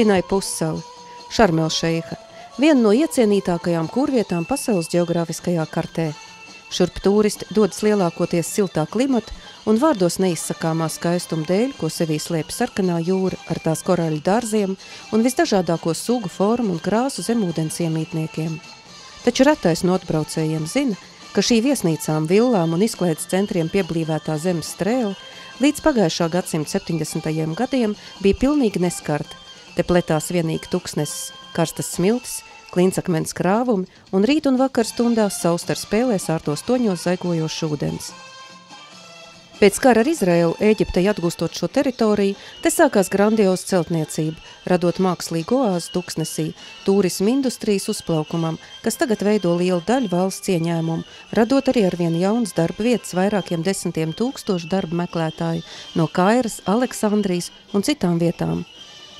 Sinai pussali, Šarmelšeiha, viena no iecienītākajām kurvietām pasaules ģeogrāfiskajā kartē. Šurp tūristi dodas lielākoties siltā klimata un vārdos neizsakāmā skaistuma dēļ, ko sevī slēp sarkanā jūra ar tās koraļu dārziem un visdažādāko sugu, formu un krāsu zemūdens iemītniekiem. Taču retais no atbraucējiem zina, ka šī viesnīcām, villām un izklaides centriem pieblīvētā zemes strēle līdz pagājušā gadsimta 70. gadiem bija pilnīgi neskarta. Te pletās vienīgi tuksnesis, karstas smiltis, klinsakmens krāvumi un rīt un vakar stundās saustar spēlēs ārtos toņos zaigojošs ūdens. Pēc kara ar Izraēlu, Ēģiptei atgūstot šo teritoriju, te sākās grandioza celtniecība, radot mākslīgu oāzi tuksnesī, tūrismu industrijas uzplaukumam, kas tagad veido lielu daļu valsts ieņēmumu, radot arī arvien jaunas darba vietas vairākiem desmitiem tūkstošu darba meklētāju no Kairas, Aleksandrijas un citām vietām.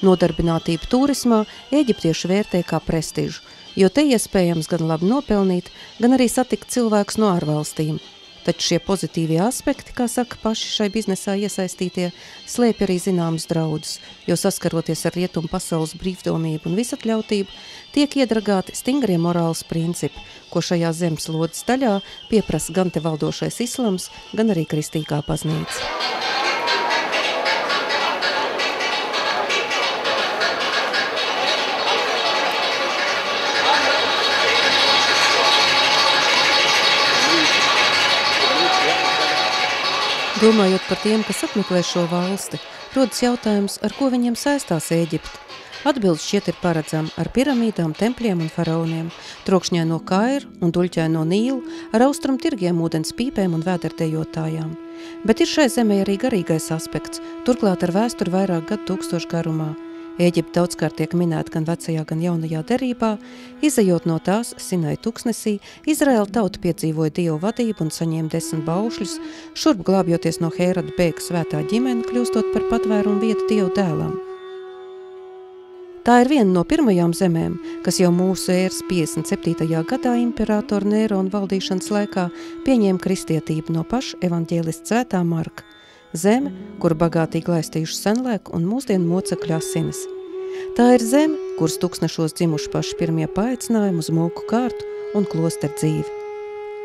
Nodarbinātību turismā ēģiptieši vērtē kā prestižu, jo te iespējams gan labi nopelnīt, gan arī satikt cilvēkus no ārvalstīm. Taču šie pozitīvie aspekti, kā saka paši šai biznesā iesaistītie, slēpj arī zināmas draudus, jo saskaroties ar rietumu pasaules brīvdomību un visatļautību, tiek iedragāti stingrie morāles principi, ko šajā zemeslodes daļā pieprasa gan te valdošais islams, gan arī kristīgā baznīca. Domājot par tiem, kas apmeklē šo valsti, rodas jautājums, ar ko viņiem saistās Ēģipte. Atbildes šķiet ir paredzama ar piramīdām, tempļiem un faraoniem, trokšņaino Kairu un duļķaino Nīlu, ar austrumu tirgiem, ūdens pīpēm un vēderdejotājām. Bet ir šai zemē arī garīgais aspekts, turklāt ar vēsturi vairāk gadu tūkstošu garumā. Ēģipte daudzkārt tiek minēta gan vecajā, gan jaunajā derībā. Izejot no tās, Sinai tuksnesī, Izraēla tauta piedzīvoja Dievu vadību un saņēma 10 baušļus, šurp glābjoties no Hērada bēga svētā ģimene, kļūstot par patvērumu vietu Dievu dēlam. Tā ir viena no pirmajām zemēm, kas jau mūsu ēras 57. gadā imperatora Nērona valdīšanas laikā pieņēma kristietību no paša evaņģēlista svētā Marka. Zeme, kuru bagātīgi laistījuši senlēku un mūsdienu mocekļu asinis. Tā ir zeme, kuras tuksnešos dzimuši paši pirmie paaicinājumi uz mūku kārtu un klosteru dzīvi.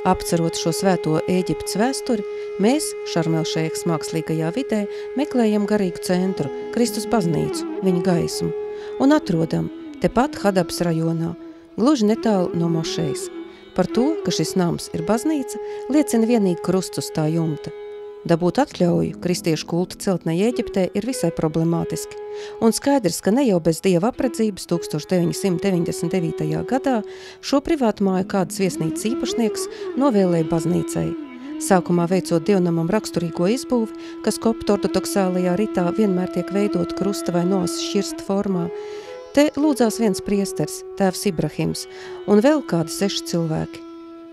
Apcerot šo svēto Ēģiptes vēsturi, mēs Šarmelšeikas mākslīgajā vidē meklējam garīgu centru, Kristus baznīcu, viņa gaismu, un atrodam tepat Hadabas rajonā, gluži netālu no mošejas. Par to, ka šis nams ir baznīca, liecina vienīgi krusts uz tā jumta. Dabūt atļauju kristiešu kulta celtnei Ēģiptē ir visai problemātiski, un skaidrs, ka ne jau bez dieva apredzības 1999. gadā šo privātmāju kādas viesnīcas īpašnieks novēlēja baznīcai. Sākumā veicot dievnamam raksturīgo izbūvi, kas koptu ortodoksālajā ritā vienmēr tiek veidot krusta vai noas šķirsta formā, te lūdzās viens priesteris, tēvs Ibrahims, un vēl kādi 6 cilvēki.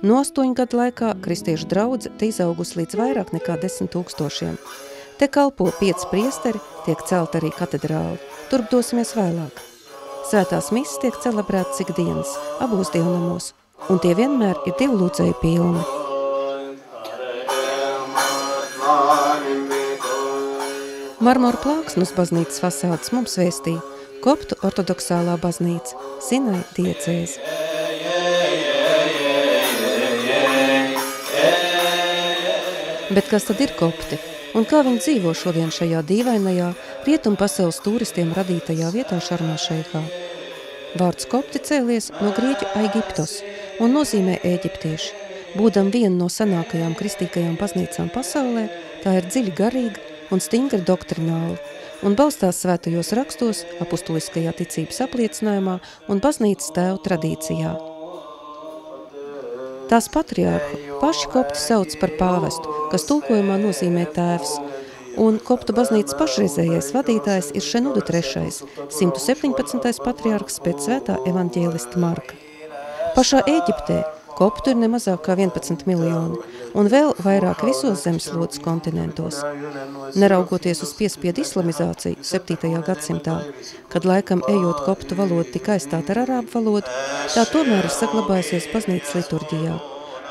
No 8 gadu laikā kristiešu draudze te izaugus līdz vairāk nekā 10 000. Te kalpo 5 priesteri, tiek celt arī katedrāli. Turp dosimies vēlāk. Svētās misas tiek celebrētas ikdienas, abos dievnamos, un tie vienmēr ir dievlūdzēju pilni. Marmora plāksne uz baznīcas fasādes mums vēstīja koptu ortodoksālā baznīca, Sinai diecēze. Bet kas tad ir kopti? Un kā viņi dzīvo šodien šajā dīvainajā, rietumu pasaules turistiem radītajā vietā Šarmelšeihā? Vārds kopti cēlies no grieķu Aigiptos un nozīmē ēģiptieši. Būdam viena no senākajām kristīgajām baznīcām pasaulē, tā ir dziļi garīga un stingri doktrināla un balstās svētajos rakstos, apustuliskajā ticības apliecinājumā un baznīcas tēvu tradīcijā. Tās patriārhu paši kopti sauc par pāvestu, kas tulkojumā nozīmē tēvs, un koptu baznīcas pašreizējais vadītājs ir Šenuda III, 117. patriārhs pēc svētā evaņģēlista Marka. Pašā Ēģiptē koptu ir nemazāk kā 11 miljoni, un vēl vairāk visos zemeslodes kontinentos. Neraugoties uz piespiedu islamizāciju 7. gadsimtā, kad laikam ejot koptu valodu tika aizstāta ar arābu valodu, tā tomēr ir saglabājusies baznīcas liturģijā.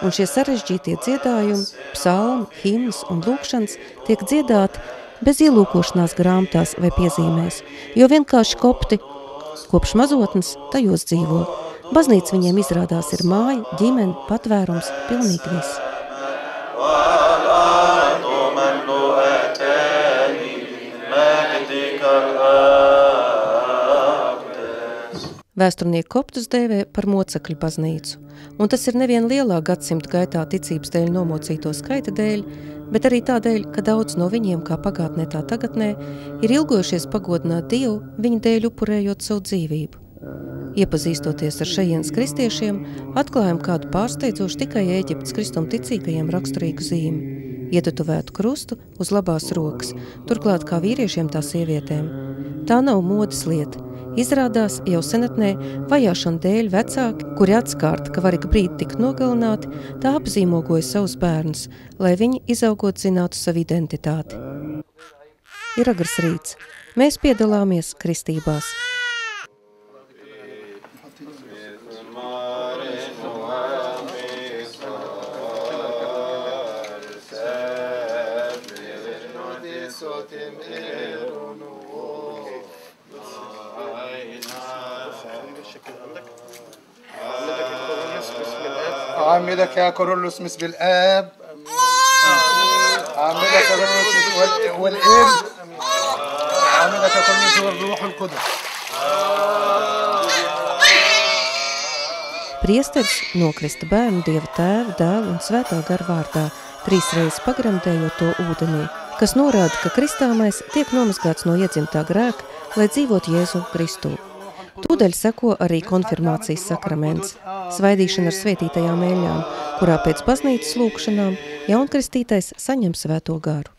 Un šie sarežģītie dziedājumi, psalmi, himnas un lūkšanas tiek dziedāti bez ielūkošanās grāmatās vai piezīmēs, jo vienkārši kopti Kopš mazotnes tajos dzīvo. Baznīca viņiem izrādās ir māja, ģimene, patvērums, pilnīgi viss. Vēsturnieki koptus dēvē par mocekļu baznīcu, un tas ir nevien lielā gadsimta gaitā ticības dēļ nomocīto skaita dēļ, bet arī tādēļ, ka daudz no viņiem, kā pagātnē tā tagadnē, ir ilgojušies pagodināt Dievu, viņa dēļ upurējot savu dzīvību. Iepazīstoties ar šejienes kristiešiem, atklājam kādu pārsteidzošu tikai Ēģiptes kristumticīgajiem raksturīgu zīmi – ietutuvētu krustu uz labās rokas, turklāt kā vīriešiem tā sievietēm. Tā nav modes lieta. Izrādās jau senatnē vajāšana dēļ vecāki, kuri atskārta, ka var ik brīdi tikt nogalināti, tā apzīmogoja savus bērnus, lai viņi izaugot zinātu savu identitāti. Ir agrs rīts. Mēs piedalāmies kristībās. أعمدك يا كورولوس مثل الآب أعمدك يا كورولوس والابن أعمدك يا كورولوس والروح القدس. Priesteris nokrista bērnu Dieva Tēva, Dēla un Svētā gara vārdā, 3 reizes pagremdējot to ūdenī, kas norāda, ka kristāmais tiek nomazgāts no iedzimtā grēka, lai dzīvotu Jēzu Kristu. Tūdaļ seko arī konfirmācijas sakraments, svaidīšana ar svētītajām eļļām, kurā pēc baznīcas lūkšanām jaunkristītais saņem Svēto garu.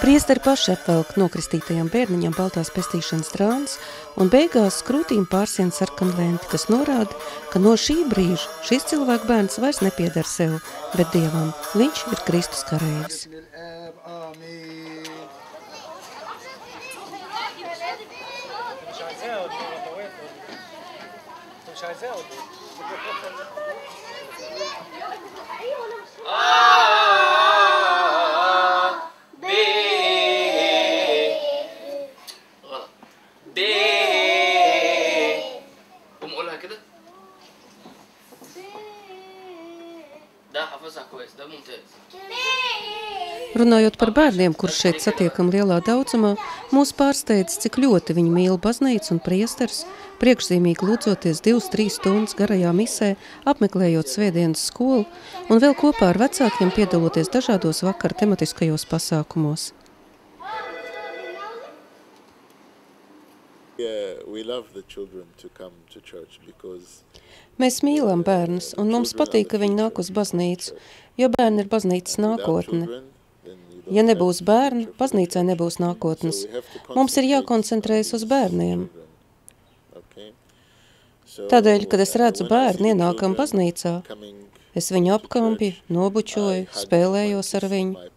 Priesteri paši apvelk nokristītajam bērniņam baltās pestīšanas trānas un beigās krūtīm pārsien sarkanlenti, kas norāda, ka no šī brīža šis cilvēku bērns vairs nepieder sev, bet Dievam. Viņš ir Kristus kareivis. Runājot par bērniem, kurus šeit satiekam lielā daudzumā, mūs pārsteidz, cik ļoti viņi mīl baznīcu un priesteris, priekšzīmīgi lūdzoties 2-3 stundas garajā misē, apmeklējot svētdienas skolu un vēl kopā ar vecākiem piedaloties dažādos vakara tematiskajos pasākumos. Mēs mīlam bērnus, un mums patīk, ka viņi nāk uz baznīcu, jo bērni ir baznīcas nākotne. Ja nebūs bērni, baznīcai nebūs nākotnes. Mums ir jākoncentrējas uz bērniem. Tādēļ, kad es redzu bērnu ienākam baznīcā, es viņu apkampju, nobučoju, spēlējos ar viņu.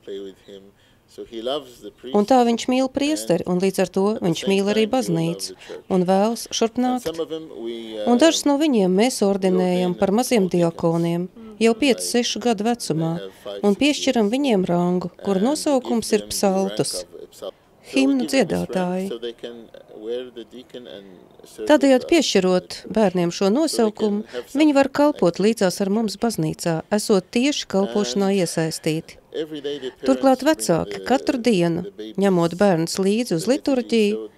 Un tā viņš mīl priesteri, un līdz ar to viņš mīl arī baznīcu, un vēlas šurp nākt. Un dažus no viņiem mēs ordinējam par maziem diakoniem, jau 5-6 gadu vecumā, un piešķiram viņiem rangu, kura nosaukums ir psaltus, himnu dziedātāji. Tādējādi piešķirot bērniem šo nosaukumu, viņi var kalpot līdzās ar mums baznīcā, esot tieši kalpošanā iesaistīti. Turklāt vecāki katru dienu, ņemot bērnus līdzi uz liturģiju,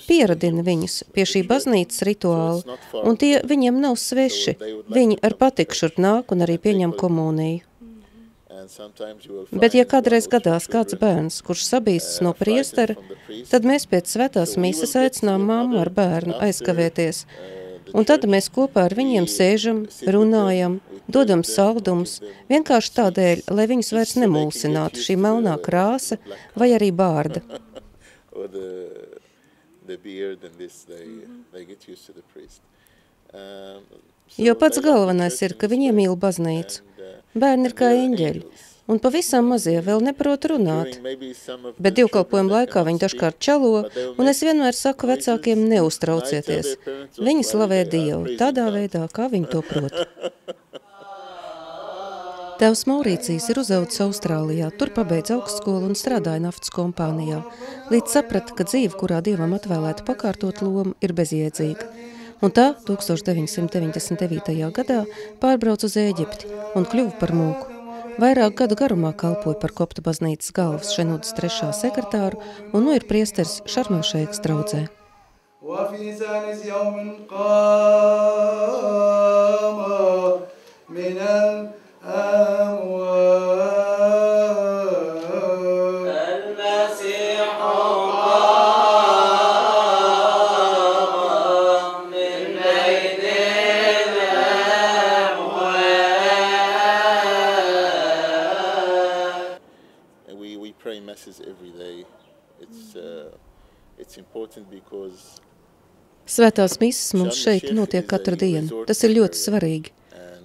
pieradina viņus pie šī baznīcas rituāla, un tie viņiem nav sveši. Viņi ar patiku šurp nāk un arī pieņem komuniju. Bet ja kādreiz gadās kāds bērns, kurš sabīstas no priestera, tad mēs pēc svētās mises aicinām mammu ar bērnu aizkavēties, un tad mēs kopā ar viņiem sēžam, runājam, dodam saldumus, vienkārši tādēļ, lai viņus vairs nemulsinātu šī melnā krāsa vai arī bārda. Jo pats galvenais ir, ka viņiem mīl baznīcu. Bērni ir kā eņģeļi, un pavisam mazie vēl neprot runāt. Bet dievkalpojuma laikā viņi dažkārt čalo, un es vienmēr saku vecākiem neuztraucieties. Viņi slavē Dievu tādā veidā, kā viņi to prot. Tēvs Maurīcijs ir uzaudzis Austrālijā, tur pabeidz augstskolu un strādāja naftas kompānijā, līdz saprata, ka dzīve, kurā Dievam atvēlēta pakārtot lomu, ir bezjēdzīga. Un tā 1999. gadā pārbrauca uz Ēģipti un kļuva par mūku. Vairāk gadu garumā kalpoja par koptu baznīcas galvas Šenudas 3. sekretāru un nu ir priesteris Šarmelšeiks draudzē. Svētās mises mums šeit notiek katru dienu. Tas ir ļoti svarīgi,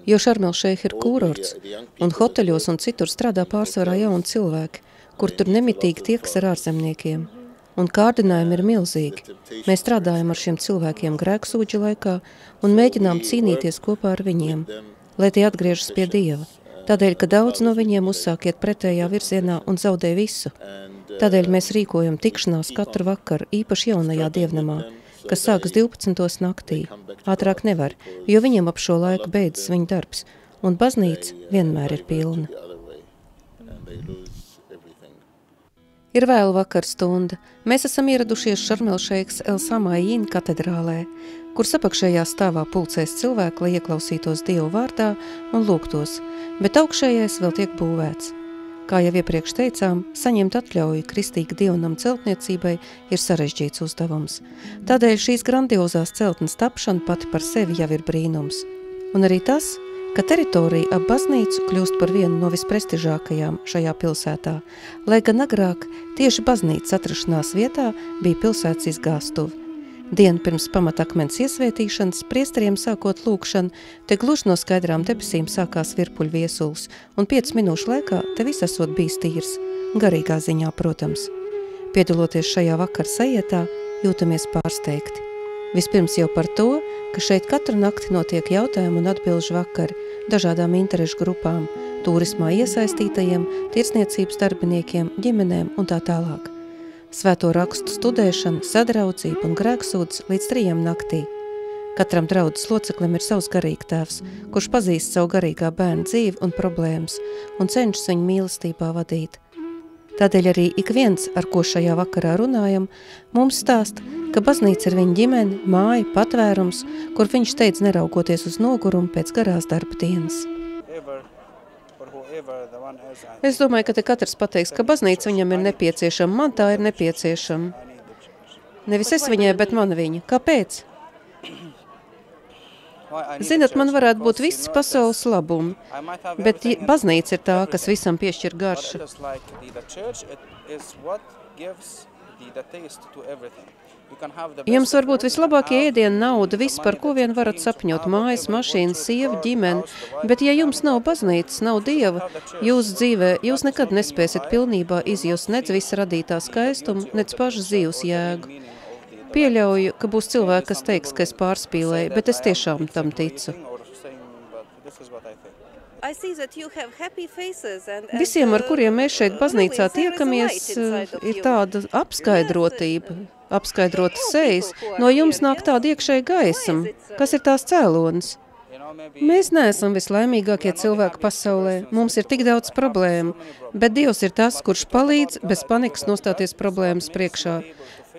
jo Šarmelšeiha ir kūrorts, un hoteļos un citur strādā pārsvarā jauni cilvēki, kur tur nemitīgi tiekas ar ārzemniekiem. Un kārdinājumi ir milzīgi. Mēs strādājam ar šiem cilvēkiem grēksūdžu laikā un mēģinām cīnīties kopā ar viņiem, lai tie atgriežas pie Dieva. Tādēļ, ka daudz no viņiem uzsāk iet pretējā virzienā un zaudē visu. Tādēļ mēs rīkojam tikšanās katru vakaru, īpaši jaunajā dievnamā, kas sākas 12. naktī. Ātrāk nevar, jo viņiem ap šo laiku beidzas viņa darbs, un baznīca vienmēr ir pilna. Ir vēl vakar stunda. Mēs esam ieradušies Šarmelšeiks El Samājīn katedrālē, kur apakšējā stāvā pulcēs cilvēki, lai ieklausītos Dievu vārdā un lūgtos, bet augšējais vēl tiek būvēts. Kā jau iepriekš teicām, saņemt atļauju kristīga dievnam celtniecībai ir sarežģīts uzdevums. Tādēļ šīs grandiozās celtnes tapšana pati par sevi jau ir brīnums. Un arī tas, ka teritorija ap baznīcu kļūst par vienu no visprestižākajām šajā pilsētā, lai gan agrāk tieši baznīcas atrašanās vietā bija pilsētas izgāstuve. Dienu pirms pamatakmens iesvētīšanas, priesteriem sākot lūkšanu, te gluži no skaidrām debesīm sākās virpuļu viesulis, un 5 minūšu laikā te viss esot bijis tīrs, garīgā ziņā, protams. Piedaloties šajā vakar sajietā, jūtamies pārsteigti. Vispirms jau par to, ka šeit katru nakti notiek jautājumu un atbilžu vakari dažādām interešu grupām, turismā iesaistītajiem, tirdzniecības darbiniekiem, ģimenēm un tā tālāk. Svēto rakstu studēšana, sadraudzība un grēksūdzes līdz 3 naktī. Katram draudzes loceklim ir savs garīgtēvs, kurš pazīst savu garīgā bērna dzīvi un problēmas un cenšas viņu mīlestībā vadīt. Tādēļ arī ik viens, ar ko šajā vakarā runājam, mums stāst, ka baznīca ir viņa ģimene, māja, patvērums, kur viņš steidz neraugoties uz nogurumu pēc garās darba dienas. Es domāju, ka te katrs pateiks, ka baznīca viņam ir nepieciešama, man tā ir nepieciešama. Nevis es viņai, bet man viņa. Kāpēc? Zinat, man varētu būt viss pasaules labumi, bet baznīca ir tā, kas visam piešķir garšu. Jums var būt vislabākie ēdieni, nauda, viss, par ko vien varat sapņot, mājas, mašīnas, sieva, ģimene, bet ja jums nav baznīcas, nav Dieva, jūsu dzīvē, jūs nekad nespēsiet pilnībā izjust nec visa radītā skaistumu, nec pašas dzīves jēgu. Pieļauju, ka būs cilvēki, kas teiks, ka es pārspīlēju, bet es tiešām tam ticu. Visiem, ar kuriem mēs šeit baznīcā tiekamies, ir tāda apskaidrotība, apskaidrota sejas. No jums nāk tāda iekšēja gaisma, kas ir tās cēlonis. Mēs neesam vislaimīgākie cilvēki pasaulē, mums ir tik daudz problēmu, bet Dievs ir tas, kurš palīdz bez panikas nostāties problēmas priekšā.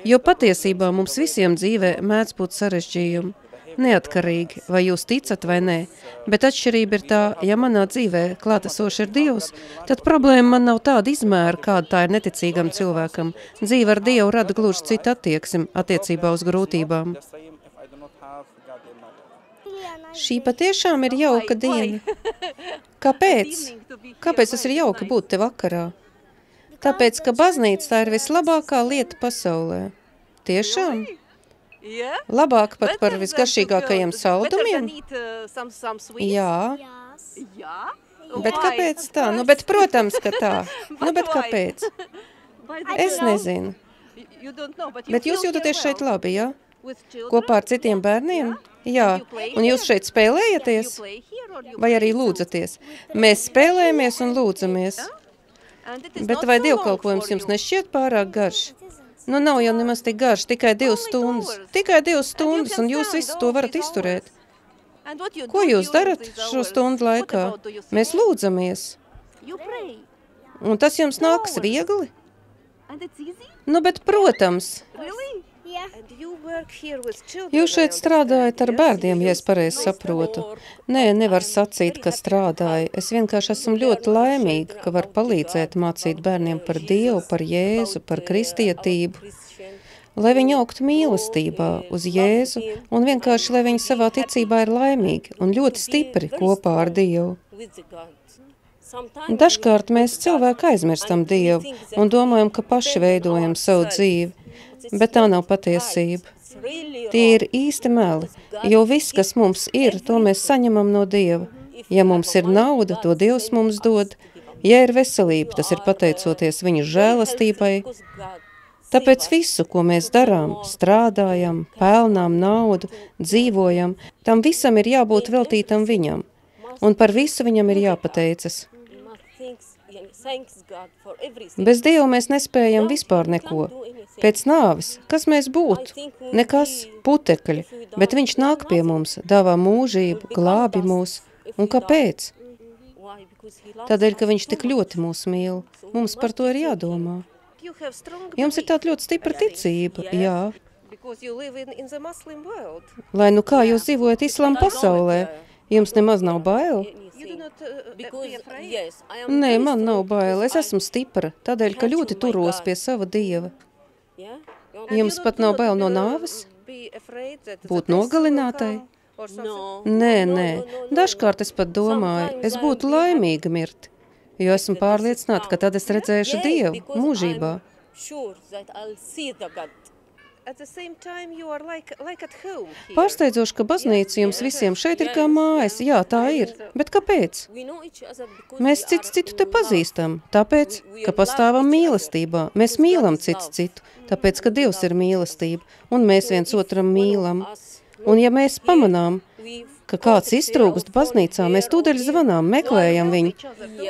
Jo patiesībā mums visiem dzīvē mēdz būt sarežģījumi. Neatkarīgi, vai jūs ticat vai nē, bet atšķirība ir tā, ja manā dzīvē klātesoši ir Dievs, tad problēma man nav tāda izmēra, kāda tā ir neticīgam cilvēkam. Dzīve ar Dievu rada gluži citu attieksmi attiecībā uz grūtībām. Šī patiešām ir jauka diena. Kāpēc? Kāpēc tas ir jauki būt te vakarā? Tāpēc, ka baznīca tā ir vislabākā lieta pasaulē. Tiešām? Labāk pat par visgaršīgākajiem saldumiem? Jā. Bet kāpēc tā? Nu, bet protams, ka tā. Nu, bet kāpēc? Es nezinu. Bet jūs jūtaties šeit labi, jā? Kopā ar citiem bērniem? Jā, un jūs šeit spēlējaties? Vai arī lūdzaties? Mēs spēlējamies un lūdzamies. Bet vai dievkalpojums jums nešķiet pārāk garš? Nu, nav jau nemaz tik garš, tikai 2 stundas. Tikai 2 stundas, un jūs visu to varat izturēt. Ko jūs darat šo stundu laikā? Mēs lūdzamies. Un tas jums nāks viegli? Nu, bet, protams. Jūs šeit strādājat ar bērniem, ja es pareizi saprotu. Nē, nevar sacīt, ka strādāju. Es vienkārši esmu ļoti laimīga, ka var palīdzēt mācīt bērniem par Dievu, par Jēzu, par kristietību. Lai viņi augtu mīlestībā uz Jēzu un vienkārši, lai viņi savā ticībā ir laimīgi un ļoti stipri kopā ar Dievu. Dažkārt mēs cilvēki aizmirstam Dievu un domājam, ka paši veidojam savu dzīvi, bet tā nav patiesība. Tie ir īsti meli, jo viss, kas mums ir, to mēs saņemam no Dieva. Ja mums ir nauda, to Dievs mums dod. Ja ir veselība, tas ir pateicoties viņa žēlastībai. Tāpēc visu, ko mēs darām, strādājam, pelnām naudu, dzīvojam, tam visam ir jābūt veltītam viņam. Un par visu viņam ir jāpateicas. Bez Dieva mēs nespējam vispār neko. Pēc nāves, kas mēs būtu? Nekas, putekļi, bet viņš nāk pie mums, dāvā mūžību, glābi mūs. Un kāpēc? Tādēļ, ka viņš tik ļoti mūs mīl. Mums par to ir jādomā. Jums ir tāda ļoti stipra ticība, jā. Lai nu kā jūs dzīvojat islāma pasaulē, jums nemaz nav bail? Nē, man nav bail, es esmu stipra, tādēļ, ka ļoti turos pie sava Dieva. Jums pat nav bail no nāves? Būt nogalinātai? Nē, dažkārt es pat domāju, es būtu laimīga mirt, jo esmu pārliecināta, ka tad es redzēšu Dievu mūžībā. Pārsteidzoši, ka baznīca jums visiem šeit ir kā mājas. Jā, tā ir. Bet kāpēc? Mēs cits citu te pazīstam. Tāpēc, ka pastāvam mīlestībā. Mēs mīlam cits citu. Tāpēc, ka Dievs ir mīlestība. Un mēs viens otram mīlam. Un ja mēs pamanām, ka kāds iztrūkst baznīcā, mēs tūdaļ zvanām, meklējam viņu.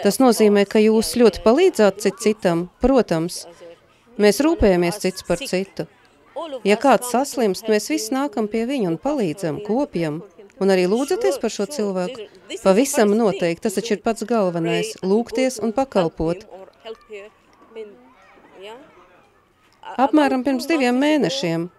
Tas nozīmē, ka jūs ļoti palīdzāt citam. Protams, mēs rūpējamies cits par citu. Ja kāds saslimst, mēs visi nākam pie viņa un palīdzam, kopjam, un arī lūdzaties par šo cilvēku. Pavisam noteikti, tas taču ir pats galvenais – lūgties un pakalpot. Apmēram pirms 2 mēnešiem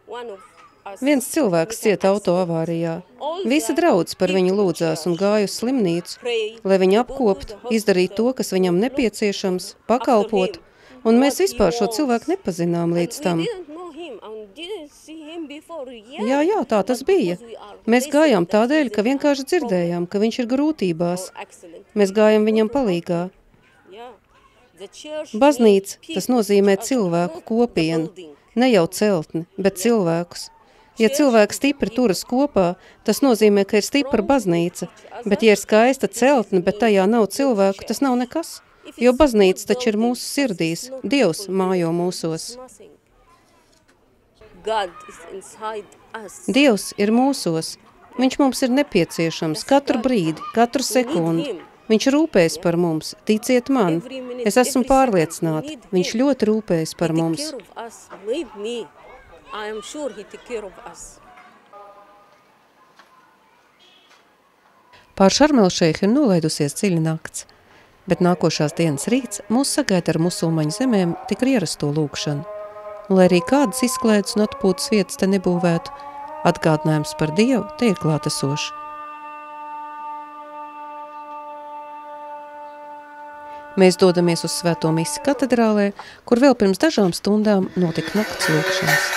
viens cilvēks cieta autoavārijā. Visa draudz par viņu lūdzās un gāja uz slimnīcu, lai viņu apkoptu, izdarīt to, kas viņam nepieciešams, pakalpot, un mēs vispār šo cilvēku nepazinām līdz tam. Jā, tā tas bija. Mēs gājām tādēļ, ka vienkārši dzirdējām, ka viņš ir grūtībās. Mēs gājām viņam palīgā. Baznīca, tas nozīmē cilvēku kopienu. Ne jau celtni, bet cilvēkus. Ja cilvēki stipri turas kopā, tas nozīmē, ka ir stipra baznīca. Bet ja ir skaista celtne, bet tajā nav cilvēku, tas nav nekas. Jo baznīca taču ir mūsu sirdīs. Dievs mājo mūsos. Dievs ir mūsos. Viņš mums ir nepieciešams katru brīdi, katru sekundi. Viņš rūpējas par mums, ticiet man. Es esmu pārliecināta, viņš ļoti rūpējas par mums. Pār Šarmelšeihu ir nolaidusies dziļa nakts, bet nākošās dienas rīts mūs sagaida ar musulmaņu zemēm tik ierasto lūgšanu. Lai arī kādas izklaides un atpūtas vietas te nebūvētu, atgādinājums par Dievu te ir klātesoši. Mēs dodamies uz Svēto misi katedrālē, kur vēl pirms dažām stundām notika nakts lūgšanas.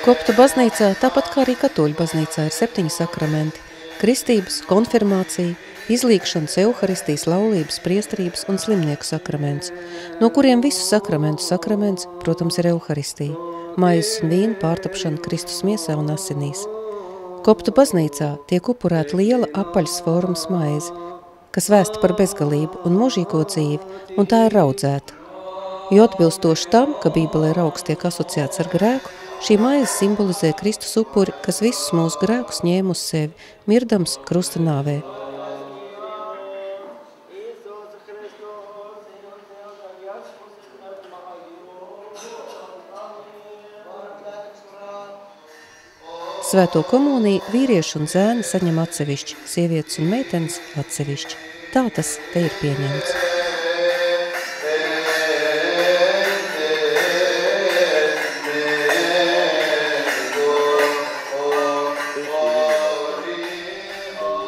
Koptu baznīcā, tāpat kā arī katoļu baznīcā, ir 7 sakramenti – kristības, konfirmācija, izlīgšanas, euharistijas, laulības, priesterības un slimnieku sakraments, no kuriem visu sakraments, protams, ir euharistija, maizes un vīna pārtapšana Kristus miesā un asinīs. Koptu baznīcā tiek upurēta liela apaļas formas maize, kas vēsta par bezgalību un mūžīgo dzīvi, un tā ir raudzēta. Jo atbilstoši tam, ka Bībelē raugs tiek asociēts ar grēku, šī maize simbolizē Kristus upuri, kas visus mūsu grēkus ņēma uz sevi, mirdams krusta nāvē. Svēto komuniju vīrieši un zēni saņem atsevišķi, sievietes un meitenes atsevišķi. Tā tas te ir pieņemts.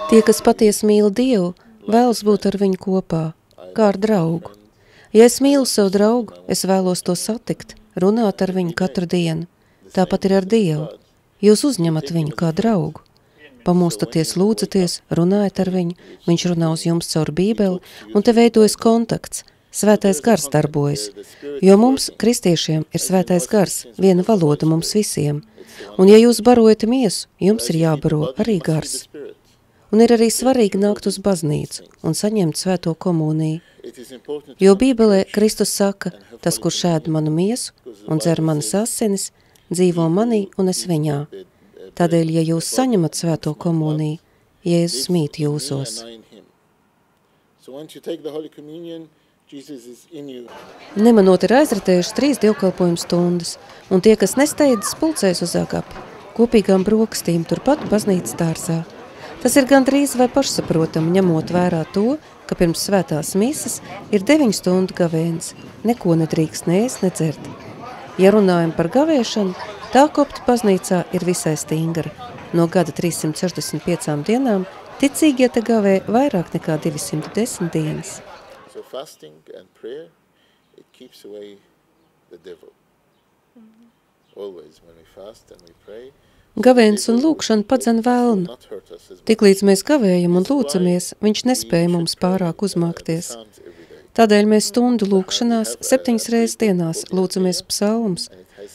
Tie, kas patiesi mīl Dievu, vēlas būt ar viņu kopā, kā ar draugu. Ja es mīlu savu draugu, es vēlos to satikt, runāt ar viņu katru dienu. Tāpat ir ar Dievu. Jūs uzņemat viņu kā draugu. Pamostaties, lūdzaties, runājat ar viņu, viņš runā uz jums caur Bībeli, un te veidojas kontakts. Svētais gars darbojas, jo mums, kristiešiem, ir svētais gars, viena valoda mums visiem. Un ja jūs barojat miesu, jums ir jābaro arī gars. Un ir arī svarīgi nākt uz baznīcu un saņemt svēto komuniju. Jo Bībelē Kristus saka, tas, kurš ēd manu miesu un dzer manas asinis, dzīvo manī un es viņā. Tādēļ, ja jūs saņemat svēto komuniju, Jēzus mīt jūsos. Nemanot ir aizritējuši 3 dievkalpojumu stundas, un tie, kas nesteidzas, pulcēs uz Agapi, kopīgām brokastīm turpat baznīcas dārzā. Tas ir gandrīz vai pašsaprotami, ņemot vērā to, ka pirms svētās mises ir 9 stundu gavēns, neko nedrīkst neēst, nedzert. Ja runājam par gavēšanu, tā kopta baznīcā ir visai stingra. No gada 365 dienām ticīgie te gavē vairāk nekā 210 dienas. So fasting and prayer, it keeps away the devil. Always when we fast and we pray, Gavēns un lūkšana padzen vēlnu. Tiklīdz mēs gavējam un lūdzamies, viņš nespēja mums pārāk uzmākties. Tādēļ mēs stundu lūkšanās 7 reizes dienās lūdzamies psalmus.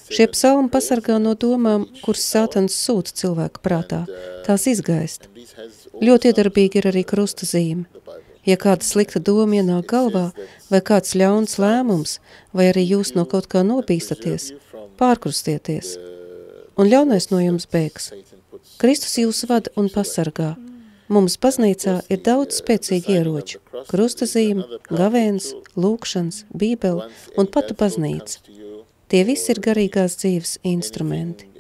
Šie psalmi pasargā no domām, kuras Sātans sūta cilvēka prātā, tās izgaist. Ļoti iedarbīgi ir arī krusta zīme. Ja kāda slikta doma ienāk galvā, vai kāds ļauns lēmums, vai arī jūs no kaut kā nobīstaties, pārkrustieties, un ļaunais no jums bēgs. Kristus jūs vada un pasargā. Mums baznīcā ir daudz spēcīgi ieroči – krustazīme, gavēns, lūkšanas, Bībele un patu baznīca. Tie visi ir garīgās dzīves instrumenti.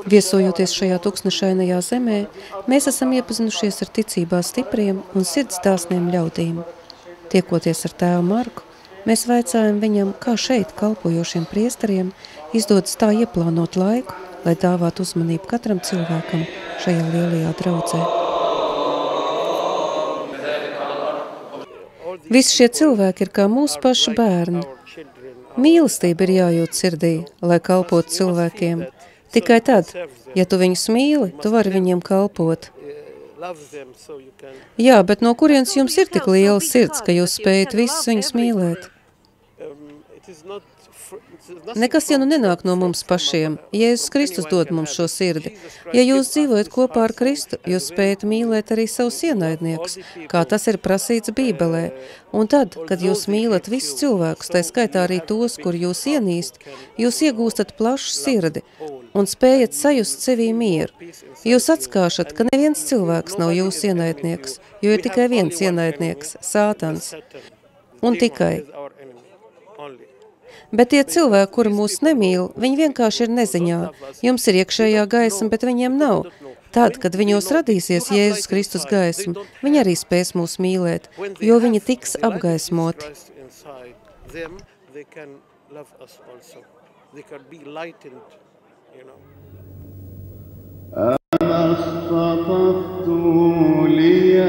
Viesojoties šajā tuksnešainajā zemē, mēs esam iepazinušies ar ticībā stipriem un sirds dāsniem ļaudīm. Tiekoties ar tēvu Marku, mēs vaicājam viņam, kā šeit kalpojošiem priesteriem izdodas tā ieplānot laiku, lai dāvātu uzmanību katram cilvēkam šajā lielajā draudzē. Visi šie cilvēki ir kā mūsu pašu bērni. Mīlestība ir jājūt sirdī, lai kalpotu cilvēkiem. Tikai tad, ja tu viņus mīli, tu vari viņiem kalpot. Jā, bet no kurienes jums ir tik liela sirds, ka jūs spējat visus viņus mīlēt? Nekas jau nu nenāk no mums pašiem. Jēzus Kristus dod mums šo sirdi. Ja jūs dzīvojat kopā ar Kristu, jūs spējat mīlēt arī savus ienaidniekus, kā tas ir prasīts Bībelē. Un tad, kad jūs mīlat visus cilvēkus, tā skaitā arī tos, kur jūs ienīst, jūs iegūstat plašu sirdi un spējat sajust sevī mieru. Jūs atskāšat, ka neviens cilvēks nav jūsu ienaidnieks, jo ir tikai viens ienaidnieks – Sātans. Un tikai. Bet tie cilvēki, kuri mūs nemīl, viņi vienkārši ir neziņā. Jums ir iekšējā gaisma, bet viņiem nav. Tad, kad viņos radīsies Jēzus Kristus gaisma, viņi arī spēs mūs mīlēt, jo viņi tiks apgaismoti. أنا اختطفت لي